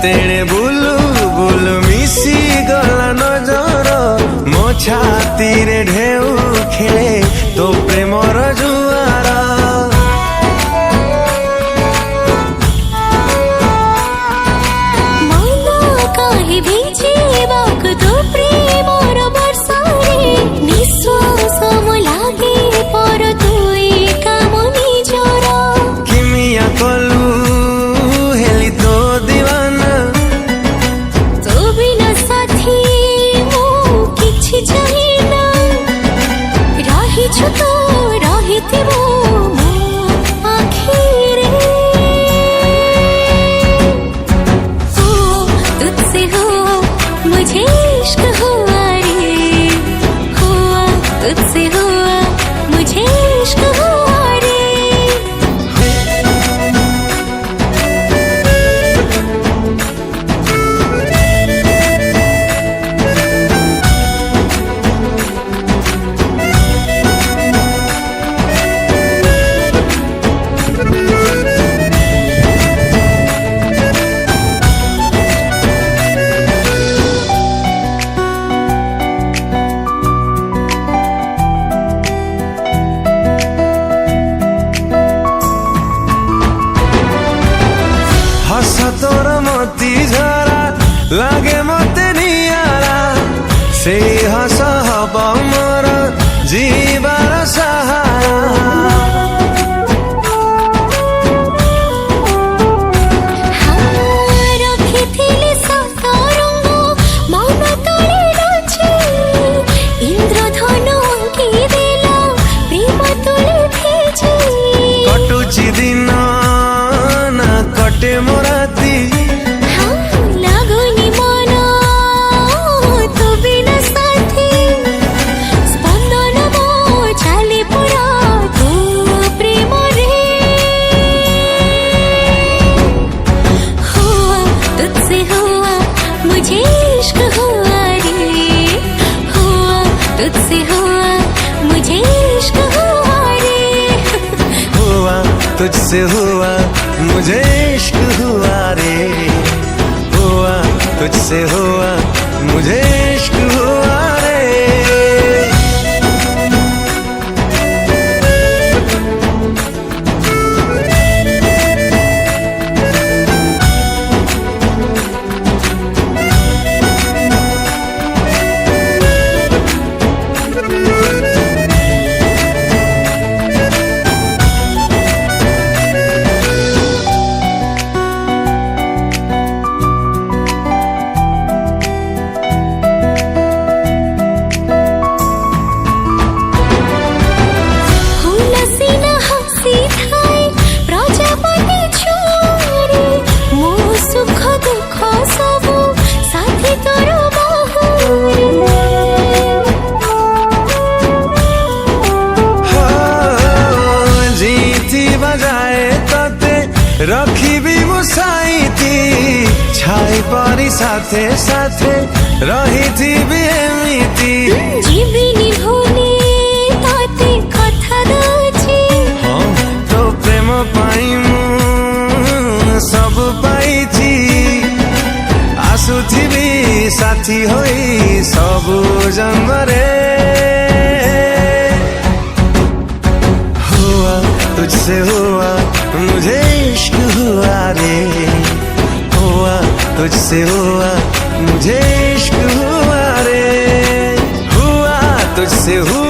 तेणे blue blue मिसी गला नजर मो छाती रे ढेउ खेले तो प्रेमर जुआर मन काहे भिजिबाक तो प्रेमर वर्षारे निश्वास मो लागे पर तुई काम निजर किमिया कलु हेली तो दीवाना तो बिना साथी मो किछि चाहिना रहिछु तो रहिथिबो मो आखिरे तुझसे हुआ मुझे इश्क हुआ रे हुआ तुझसे हुआ मुझे इश्क हुआ रे हस तोर मोती झरा लागे मते नियारा से हस हब मोर जीवार सहारा रखिथिले सतरंग मन तले रछि इंद्रधन अंकी देला प्रेम तले भेजी कटुची दिन ना कटे मोराती लागुनी मन तो बिना साथी स्पंदन मो चाले पुरा तो प्रेम रे हुआ तुझसे हुआ मुझे इश्क हुआ रे हुआ तुझसे हुआ मुझे इश्क हुआ रे हुआ तुझसे हुआ मुझे इश्क हुआ रे हुआ तुझसे हुआ मुझे इश्क हुआ रे हुलसिना हसी थाए प्रजापति छोरे मो सुख दुख सब साथी तोर जीती बजाए तते रखी मुसाईती छाई परी साथे साथे रही थी भी एमिती जीविनी भूली ताते कथा दछि तो प्रेम पाई मु सब पाई आसुथिबी साथी होई सब जन्मरे हुआ तुझसे हुआ मुझे इश्क हुआ रे हुआ तुझसे हुआ मुझे इश्क हुआ रे हुआ तुझसे हुआ